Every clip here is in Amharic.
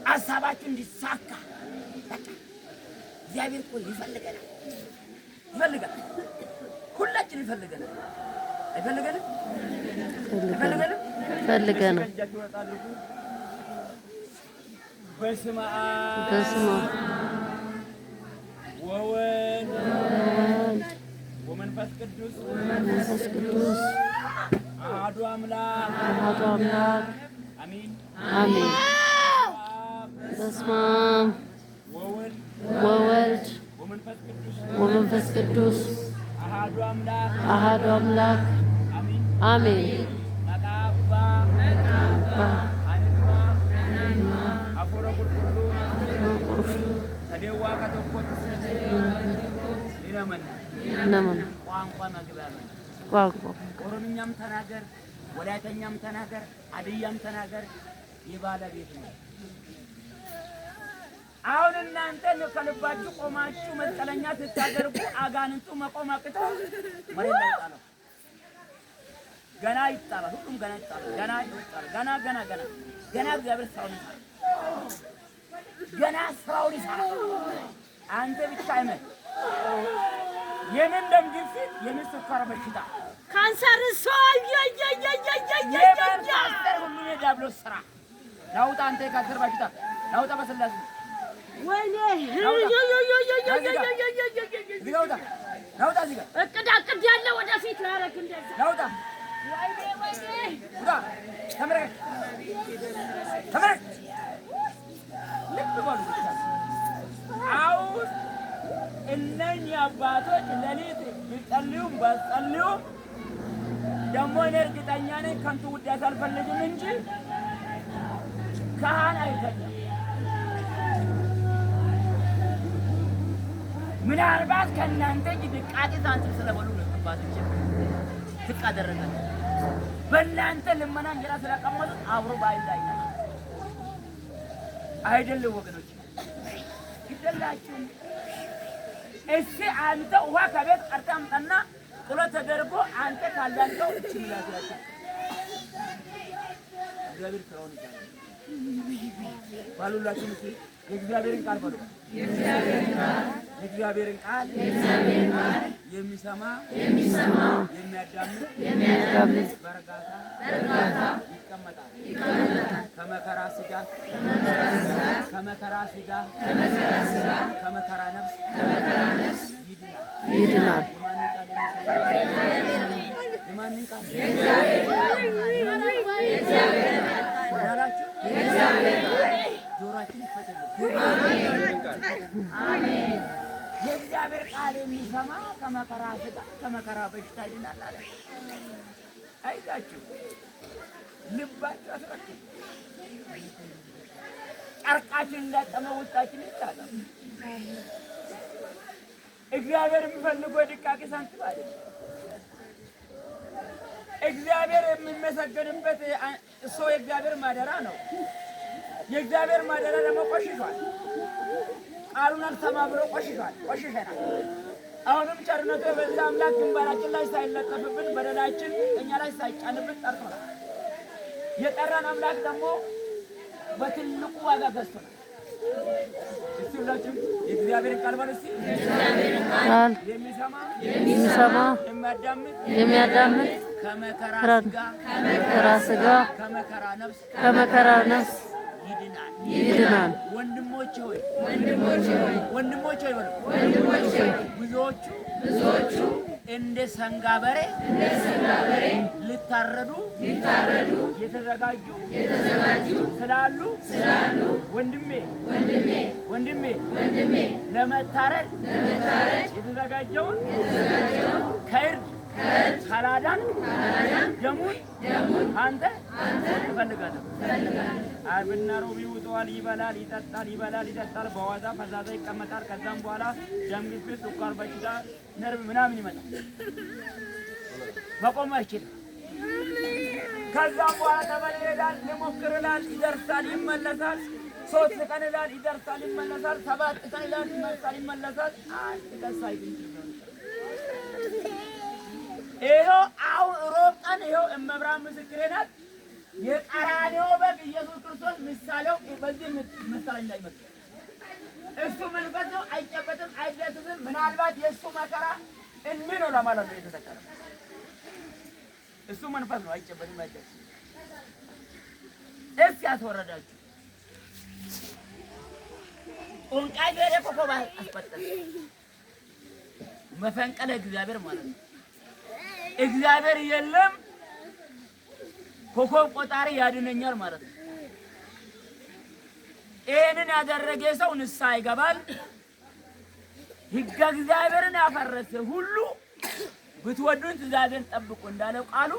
አሳባችን እንዲሳካ እግዚአብሔር እኮ ይፈልገናል። ሁላችን ይፈልገናል። አይፈልገንም? ፈልገናል። በስመ አብ ወወልድ ወመንፈስ ቅዱስ አሐዱ አምላክ አሜን። በስመ አብ ወወልድ ወመንፈስ ቅዱስ አሐዱ አምላክ አሜን። ኦሮምኛም ተናገር፣ ወላይተኛም ተናገር፣ ሀዲያም ተናገር የባለቤት ነው። አሁን እናንተ ከልባችሁ ቆማችሁ መስቀለኛ ስታደርጉ አጋንንቱ መቆም አቅቶ መሬት ላይ ይጣላል። ገና ይጣላል። ሁሉም ገና ይጣላል። ገና እግዚአብሔር ስራውን ይሰራል። አንተ ብቻ አይመን የምን ደም ግፊት፣ የምን ስኳር በሽታ፣ ካንሰር ሁሉ የዲያብሎስ ስራ ናውጣ። አንተ ካንሰር በሽታ ናውጣ በስላሴ ወይኔ ናውጣ እዚህ ጋር እቅድ ያለ ወደፊት ላረግ እንደዛ ናውጣ። ተመረቅ ልብ በሉ። አሁን እነኚህ አባቶች ሌሊት ቢጸልዩም ባይጸልዩም ደግሞ እኔ እርግጠኛ ነኝ ከንቱ ውዳሴ አልፈልግም እንጂ ካህን አይፈልግም። ምናልባት ከእናንተ እጅ ድቃቄ ሳንቲም ስለበሉ ነው አባቶች ትቅ አደረጋል። በእናንተ ልመና እንጀራ ስለቀመጡ አብሮ ባይላይ አይደለም ወገኖች፣ ይደላችሁ። እስኪ አንተ ውሃ ከቤት ቀርተህ አምጣና ጸሎት ተደርጎ አንተ ካላልከው እቺ ምላስ ያቸው እግዚአብሔር ስራውን ይሰራል። ባሉላችሁ እስኪ የእግዚአብሔርን ቃል በሉ። የእግዚአብሔርን ቃል የሚሰማ የሚያዳምጥ በእርጋታ ይቀመጣል። ከመከራ ሥጋ ከመከራ ነፍስ ይድናል። የማንን ቃል? ጆሮአችን ይፈተል። የእግዚአብሔር ቃል የሚሰማ ከመከራ ሥጋ ከመከራ በሽታ ይድናል አለ። አይታችሁ ልባችሁ አስረክቡ። ጨርቃችን እንዳጠመ ውስጣችን ይታጠብ። እግዚአብሔር የሚፈልገው የድቃቄ ሳንቲም አይደለም። እግዚአብሔር የሚመሰገንበት እሱ የእግዚአብሔር ማደራ ነው። የእግዚአብሔር ማደራ ደግሞ ቆሽሿል። ቃሉን አልሰማ ብሎ ቆሽሸናል። አሁንም ቸርነቱ የበዛ አምላክ ግንባራችን ላይ ሳይለጠፍብን በደላችን እኛ ላይ ሳይጫንብን ጠርቶናል። የጠራን አምላክ ደግሞ በትልቁ ዋጋ ገዝቶናል። እስቲ ሁላችሁም የእግዚአብሔርን ቃል በሉ እስቲ። የሚሰማ የሚያዳምጥ ከመከራ ሥጋ ከመከራ ነፍስ ይድናል። ወንድሞቼ ሆይ በሉ። ብዙዎቹ እንደ ሰንጋ በሬ ሊታረዱ የተዘጋጁ ስላሉ ወንድሜ ለመታረድ የተዘጋጀውን ከእርድ ካላዳን ደሙን አንተ ትፈልጋለህ። ዓርብና ሮብ ይውጠዋል፣ ይበላል፣ ይጠጣል። በዋዛ ፈዛዛ ይቀመጣል። ከዛም በኋላ ደም ግፊት፣ ስኳር በሽታ፣ ነርቭ ምናምን ይመጣል። መቆም አይችልም። ከዛም በኋላ ተበል ይሄዳል፣ ይሞክር ይላል፣ ይደርሳል፣ ይመለሳል። 3 ቀን ይላል፣ ይደርሳል፣ ይመለሳል። 7 ቀን ይላል፣ ይደርሳል፣ ይመለሳል። አንድ ቀን ሳይገኝ ይኸው አሁን ሮብ ቀን ይኸው እመብርሃን ምስክሬ ናት። የቀራንዮ በግ ኢየሱስ ክርስቶስ ምሳሌው በዚህ ምሳሌ እንዳይመስል እሱ መንፈስ ነው። አይጨበጥም፣ አይዳስስም። ምናልባት የእሱ መከራ እንዲህ ነው ለማለት ነው የተሰቀለው። እሱ መንፈስ ነው። አይጨበጥም፣ አይዳስስም። እስ ያስወረዳችሁ ጦንቃይ ገሬ ኮከብ አስቆጠረ። መፈንቅለ እግዚአብሔር ማለት ነው። እግዚአብሔር የለም ኮከብ ቆጣሪ ያድነኛል ማለት ነው። ይሄንን ያደረገ ሰው ንስሐ ይገባል። ሕገ እግዚአብሔርን ያፈረሰ ሁሉ ብትወዱን ትእዛዝን ጠብቁ እንዳለው ቃሉ።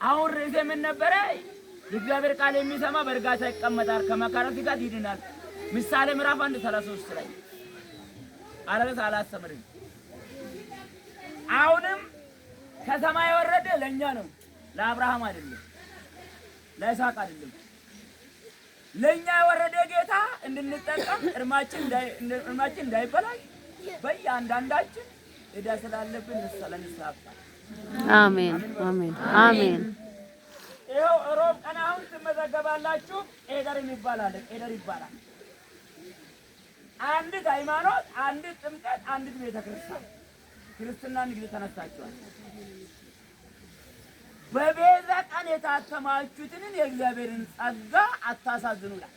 አሁን ርዕሴ ምን ነበረ? የእግዚአብሔር ቃል የሚሰማ በእርጋታ ይቀመጣል፣ ከመከራ ስጋት ይድናል። ምሳሌ ምዕራፍ 1:33 ላይ አረጋት አላስተምርም። አሁንም ከሰማይ የወረደ ለኛ ነው፣ ለአብርሃም አይደለም፣ ለይስሐቅ አይደለም። ለኛ የወረደ ጌታ እንድንጠቀም እርማችን እንዳይበላሽ በእያንዳንዳችን ዕዳ ስላለብን ንስሐ አሜን አሜን አሜን። ይኸው ሮብ ቀን አሁን ትመዘገባላችሁ። ቄደር ይባላል፣ ቄደር ይባላል። አንዲት ሃይማኖት፣ አንዲት ጥምቀት፣ አንዲት ቤተክርስቲያን። ክርስትናን እንግዲህ ተነሳችኋል። በቤዛ ቀን የታተማችሁትን የእግዚአብሔርን ጸጋ አታሳዝኑላል።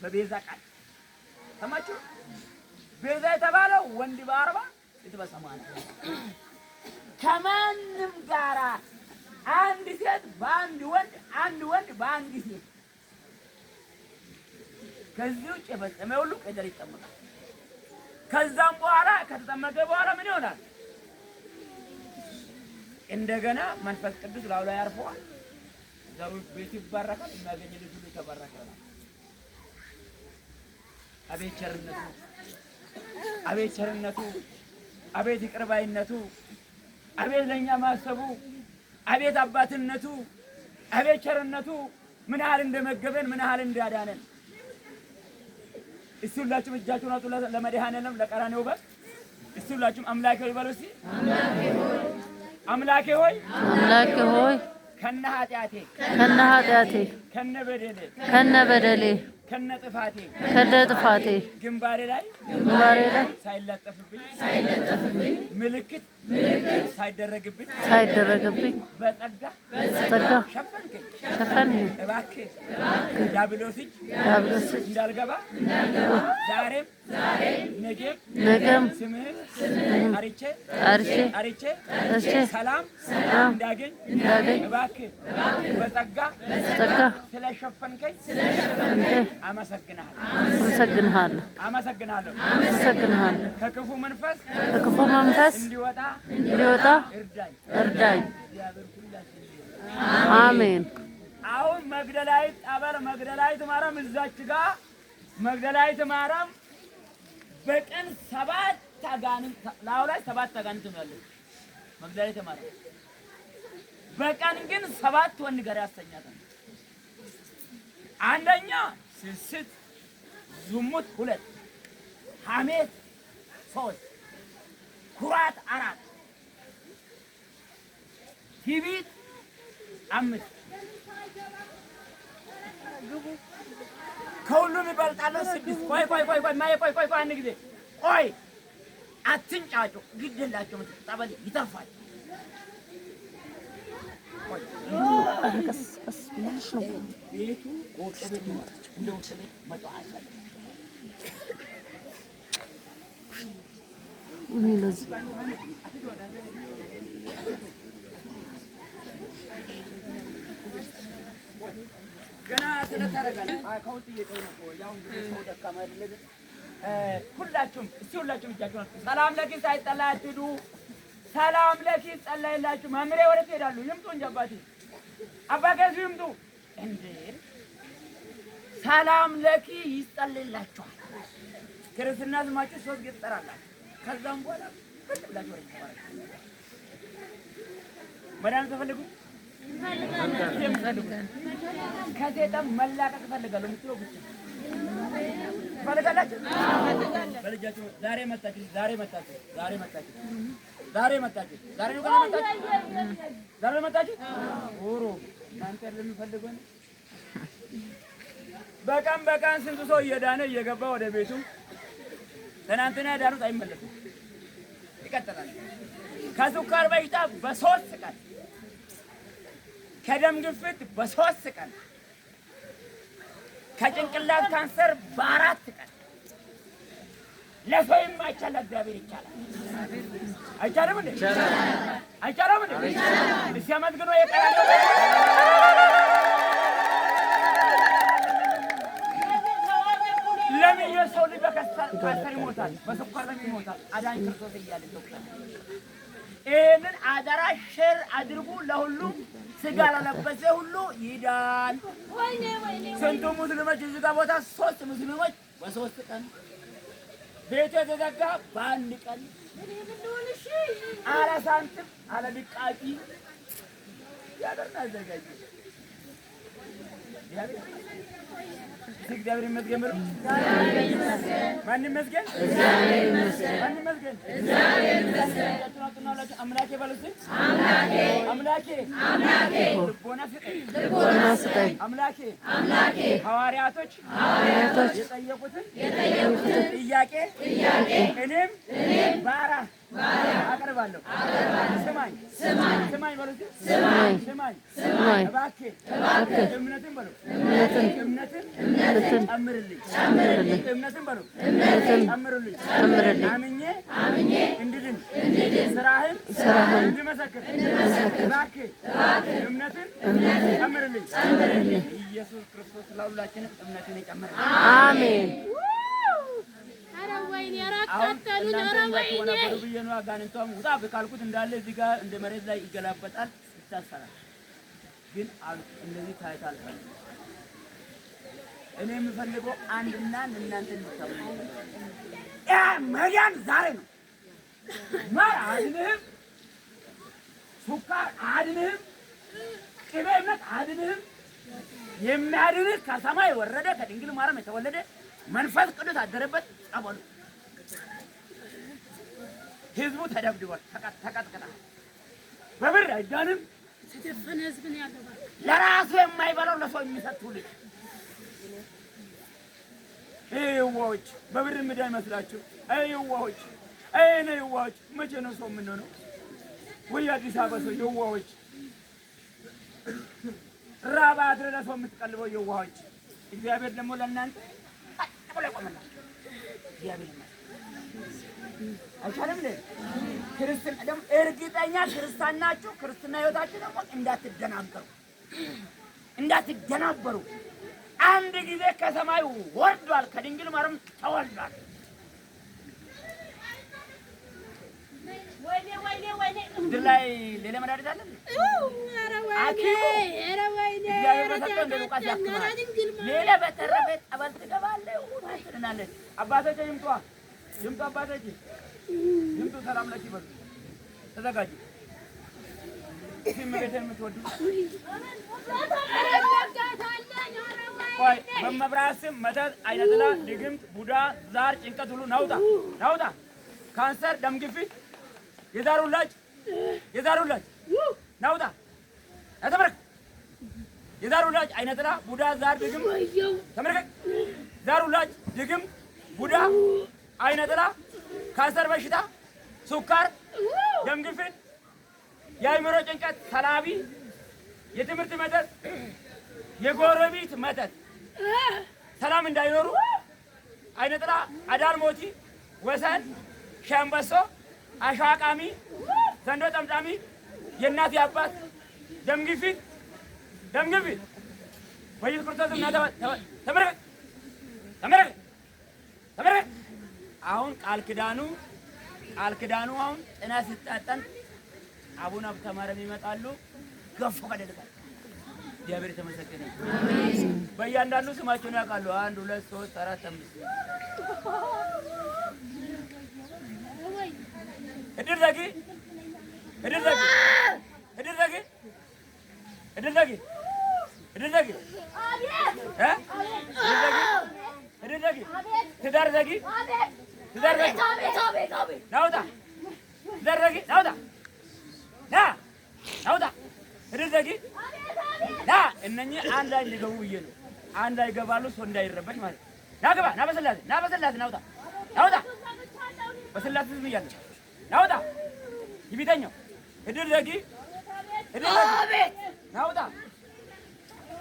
በቤዛ ቀን ሰማችሁ? ቤዛ የተባለው ወንድ በ40 ሴት በ80 ከማንም ጋራ አንድ ሴት በአንድ ወንድ፣ አንድ ወንድ በአንድ ሴት። ከዚህ ውጭ የፈጸመ ሁሉ ቄደር ይጠመቃል። ከዛም በኋላ ከተጠመቀ በኋላ ምን ይሆናል? እንደገና መንፈስ ቅዱስ ላዩ ላይ ያርፈዋል። ዘሩ ቤት ይባረካል። የሚያገኝ ልጅ ሁሉ የተባረከ ነው። አቤት ቸርነቱ፣ አቤት ቸርነቱ፣ አቤት ይቅር ባይነቱ፣ አቤት ለኛ ማሰቡ፣ አቤት አባትነቱ፣ አቤት ቸርነቱ፣ ምን ያህል እንደመገበን፣ ምን ያህል እንዳዳነን። እስቲ ሁላችሁም እጃችሁን አውጡ ለመድኃኔዓለም ለቀራንዮ በግ። እስቲ ሁላችሁም አምላኬ ሆይ በሉ እስቲ። አምላኬ ሆይ አምላኬ ሆይ ከነ ኃጢአቴ ከነ በደሌ ከነ ጥፋቴ ግንባሬ ላይ ሳይለጠፍብኝ ምልክት ሳይደረግብኝ በጸጋ ሸፈንከኝ። እባክህ ዲያብሎስ እንዳልገባ ዛሬም ነገም ስምህን ጠርቼ ሰላም እንዳገኝ እባክህ በጸጋ ስለሸፈንከኝ አመሰግናለሁ። ከክፉ መንፈስ እንዲወጣ እርዳኝ። አሜን። አሁን መግደላዊት ጠበል፣ መግደላዊት ማርያም እዛች ጋር መግደላዊት ማርያም በቀን 7 አጋንንት ላው ላይ 7 አጋንንት ነው ያለው። መግደላዊት ማርያም በቀን ግን 7 ወንድ ጋር ያስተኛታል። አንደኛ ስስት፣ ዝሙት 2፣ ሐሜት 3፣ ኩራት 4፣ ትዕቢት 5። ከሁሉም ይበልጣል 6። ቆይ አንድ ጊዜ ቆይ፣ አትንጫጩ፣ ግድ የላቸውም። ጠበል ይተርፋል። ቤቱ ወጥቶ እንደው ስለዚህ መጣአለ ገና ስለታረጋለ አካውንት እየጠየቀ ነው። ያው እንግዲህ ሰው ደካማ አይደለም። ሁላችሁም እጃችሁን ሰላም ለኪ ሳይጠላ አትዱ። ሰላም ለኪ ጸለይላችሁ። መምሬ ወዴት ሄዳሉ? ይምጡ እንጂ አባቴ ይምጡ እንዴ! ሰላም ለኪ ይጸለይላችኋል። ክርስትና ስማችሁ 3 ጊዜ ትጠራላችሁ። ከዛም በኋላ ብላችሁ ወሬ ተባረክ። መዳን ተፈልጉ ከሴጣን መላቀቅ ፈልጋለሁ የምትለው ብቻ ፈልጋላችሁ። በልጃችሁ ዛሬ መጣችሁ። ዛሬ መጣችሁ። ኦሮ እናንተ ለምፈልጉን በቀን ስንቱ ሰው እየዳነ እየገባ ወደ ቤቱ ትናንትና ያዳኑት አይመለሱም፣ ይቀጥላል። ከስኳር በሽታ በ3 ቀን፣ ከደም ግፊት በ3 ቀን፣ ከጭንቅላት ካንሰር በ4 ቀን። ለሰው የማይቻል እግዚአብሔር ይቻላል። አይቻልም እንዴ? አይቻልም እንዴ? እስኪ አመስግኖ የቀራለው ለምን የሰው ልጅ በካንሰር ይሞታል? በስኳር ለምን ይሞታል? አዳኝ ክርስቶስ እያለ ነው። ይህንን አደራ ሼር አድርጉ ለሁሉም። ስጋ ለለበሰ ሁሉ ይዳን። ስንቱ ሙስሊሞች እዚህ ጋር ቦታ 3 ሙስሊሞች በ3 ቀን ቤቱ የተዘጋ በ1 ቀን አለ ሳንቲም አለ ድቃቂ ያደርና አዘጋጅ እግዚአብሔር ይመስገን። ማን ይመስገን? እግዚአብሔር ይመስገን። ማን ይመስገን? እግዚአብሔር ይመስገን። አምላኬ በሉት። አምላኬ ልቦና ስጠኝ። አምላኬ ሐዋርያቶች የጠየቁትን ጥያቄ እኔም ባሪያ አቀርባለሁ። ስማኝ በሉት። ስማኝ እባክህ እምነትን በሉ። እምነትን ጨምርልኝ። እምነትን በሉ ጨምርልኝ። አምኜ እንድድን ስራህን እንድመሰክር እባክህ እምነትን ጨምርልኝ። ኢየሱስ ክርስቶስ ለሁላችንም እምነትን ይጨምርልኝ። አሜን። ብዬ ነው አጋንንቷም ውጣ ካልኩት እንዳለ እዚህ ጋር እንደ መሬት ላይ ይገላበጣል፣ ይታሰራል። ግን እንደዚህ ታይታል። እኔ የምፈልገው አንድና እናንተ እንድታውቁ መዳን ዛሬ ነው። ማር አድንህም፣ ሱካር አድንህም፣ ቅቤ እምነት አድንህም። የሚያድንህ ከሰማይ ወረደ ከድንግል ማርያም የተወለደ መንፈስ ቅዱስ አደረበት ጸበሉ። ህዝቡ ተደብድቧል፣ ተቀጥቅጧል። በብር አይዳንም። ተደፈነ ህዝብ ነው ያለው። ለራሱ የማይበላው ለሰው የሚሰጥ ልጅ ይዋዎች በብር ምዳይ መስላችሁ ይዋዎች ይዋዎች። መቼ ነው ሰው የምንሆነው? ወይ አዲስ አበባ ሰው ይዋዎች ራባ አድረ ለሰው የምትቀልበው ይዋዎች። እግዚአብሔር ደግሞ ለእናንተ ብሎ ቆመናል። እግዚአብሔር አይቻልም እንዴ? ክርስትና ደግሞ እርግጠኛ ክርስቲያን ናችሁ። ክርስትና ህይወታችሁ ደግሞ እንዳትደናበሩ። አንድ ጊዜ ከሰማይ ወርዷል፣ ከድንግል ማርያም ተወልዷል። ምድር ላይ ሌላ መድኃኒት አለ? ሌላ በተረፈ ጠበል ትገባለህ ትልናለች። አባቶች ይምጡ፣ አባቶች ይምጡ። ሰላም ለኪ በሉ። ተዘጋጁ። ሲመገደ የምትወዱ ቆይ በመብራት ስም መተት፣ አይነ ጥላ፣ ድግምት፣ ቡዳ፣ ዛር፣ ጭንቀት ሁሉ ናውጣ። ካንሰር፣ ደም ግፊት፣ የዛር ውላጅ ናውጣ። ተመረክ። የዛር ውላጅ፣ አይነ ጥላ፣ ቡዳ፣ ዛር፣ ድግምት ተመረክ። ዛር ውላጅ፣ ድግምት፣ ቡዳ፣ አይነ ጥላ፣ ካንሰር በሽታ፣ ሱካር፣ ደም ግፊት፣ የአእምሮ ጭንቀት፣ ሰላቢ፣ የትምህርት መተት፣ የጎረቤት መተት፣ ሰላም እንዳይኖሩ፣ አይነ ጥላ፣ አዳር ሞቲ፣ ወሰን፣ ሸምበሶ፣ አሻቃሚ፣ ዘንዶ ጠምጣሚ፣ የእናት የአባት ደም ግፊት በኢየሱስ ክርስቶስ ተመረቅ። አሁን ቃል ኪዳኑ አሁን ጥናት ሲጣጣን አቡነ ሀብተ ማርያም ይመጣሉ። ገፎ ከደልቃል። እግዚአብሔር የተመሰገነ አሜን። በእያንዳንዱ ስማቸውን ያውቃሉ። 1 2 3 4 5 እድር ዘጊ ትዳር ዘጊ ናውጣ ትዳር ዘጊ ናውጣ እድር ዘጊ ና እነኚህ አንድ ላይ ሊገቡ ብዬ ነው። አንድ ላይ ይገባሉ፣ ሰው እንዳይረበሽ ማለት ነው። ና ግባ፣ ና በስላሴ፣ ና በስላሴ፣ ናውጣ፣ ናውጣ፣ በስላሴ ዝም እያለሁ ናውጣ፣ ይቢተኛው እድል ዘጊ፣ እድል ዘጊ፣ ናውጣ።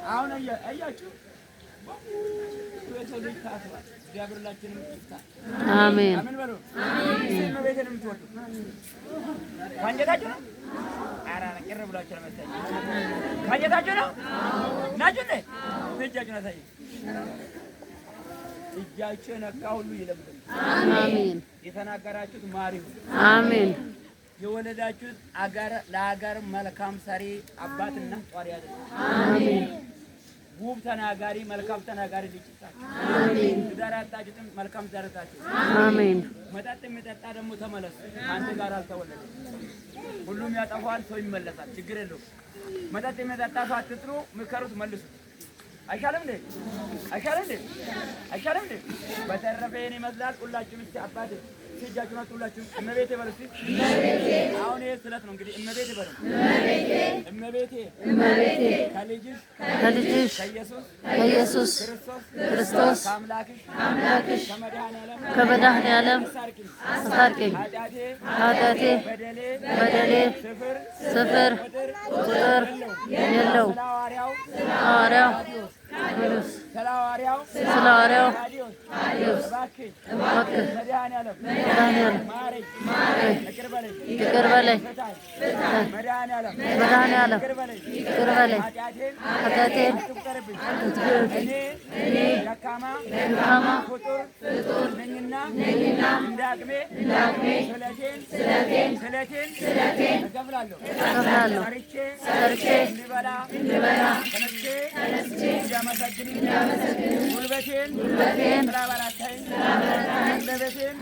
አሁን አያችሁ የሰው ልጅ ታስሯል። እግዚአብሔር ሁላችንም ይፍታል። አሜን አሜን በሉ። እመቤቴን የምትወዱ ካንጀታችሁ ነው? ኧረ ቅር ብላችሁ ነው መሰለኝ። ካንጀታችሁ ነው ናችሁ እንዴ? እጃችሁን አሳዩ። እጃችሁ የነካ ሁሉ ይለምልም። አሜን። የተናገራችሁት ማር ይሁን። አሜን። የወለዳችሁት ለአገር መልካም ሰሪ አባትና ጧሪ ያድርግ። አሜን። ውብ ተናጋሪ መልካም ተናጋሪ ልጅ ይስጣችሁ። አሜን። ትዳር ያጣችሁትም መልካም ትዳር ይስጣችሁ። አሜን። መጠጥ የሚጠጣ ደግሞ ተመለሱ። አንተ ጋር አልተወለደም። ሁሉም ያጠፋል፣ ሰው ይመለሳል። ችግር የለውም። መጠጥ የሚጠጣ ሰው አትጥሩ፣ ምከሩት፣ መልሱ። አይሻልም እንዴ? አይሻልም እንዴ? አይሻልም እንዴ? በተረፈ ይሄን ይመስላል። ሁላችሁም እስቲ አባቴ እጃችሁን አውጡ። ሁላችሁም እመቤቴ በሉ እስቲ። አሁን ይሄ ስለት ነው እንግዲህ እመቤቴ በሉ። እመቤቴ ከልጅሽ ከኢየሱስ ክርስቶስ ከአምላክሽ ከመድኃኔዓለም አስታርቂኝ። ኃጢአቴ በደሌ ስፍር ቁጥር የለውም። ስለ ሐዋርያው እባክህ መድኃኔዓለም ይቅር በለኝ። መድኃኔዓለም ይቅር በለኝ። ኃጢአቴን እኔ ደካማ ፍጡር ነኝና እንደ አቅሜ ስለቴን እከፍላለሁ። ሰርቼ እንዲበላ ተነስቼ እንዲያመሰግን ጉልበቴን ስላበረታኝ አንደበቴን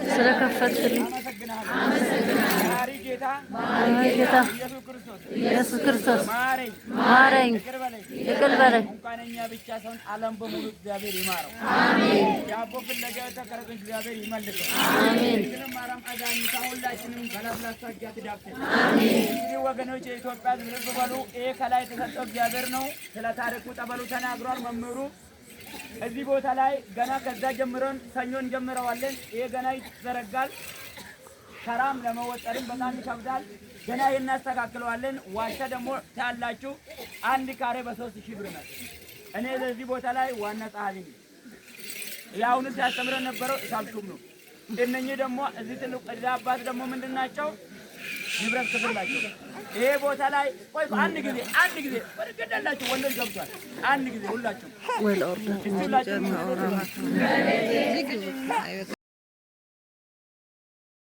ስለከፈትክልኝ አመሰግናለሁ። ማሪ ጌታ ኢየሱስ ክርስቶስ ማረኝ፣ ይቅር በለኝ። እንኳን እኛ ብቻ ሳይሆን ዓለም በሙሉ እግዚአብሔር ይማረው። አሜን። የአቦ ፍለጋ የተቀረጸ እግዚአብሔር ይመልሰው። አሜን። ግን ማራም አዛኝታ ሁላችንም በላስላሳ እጃት ዳብተ አሜን። እንግዲህ ወገኖች የኢትዮጵያ ሕዝብ በሉ ይሄ ከላይ የተሰጠው እግዚአብሔር ነው። ስለ ታሪኩ ጠበሉ ተናግሯል መምህሩ። እዚህ ቦታ ላይ ገና ከዛ ጀምረን ሰኞ እንጀምረዋለን። ይሄ ገና ይዘረጋል። ሸራም ለመወጠርም በጣም ይከብዳል። ገና እናስተካክለዋለን። ዋሻ ደግሞ ታላችሁ አንድ ካሬ በ3000 ብር ነው። እኔ ለዚህ ቦታ ላይ ዋና ጸሐፊ ነኝ። ያውኑ ሲያስተምረን ነበረው ሳልሹም ነው። እነኚህ ደግሞ እዚህ ትልቅ አባት ደግሞ ምንድናቸው? ንብረት ክፍል ናቸው። ይሄ ቦታ ላይ ቆይ አንድ ጊዜ ወርገደላችሁ ወንዶች ገብቷል። አንድ ጊዜ ሁላችሁ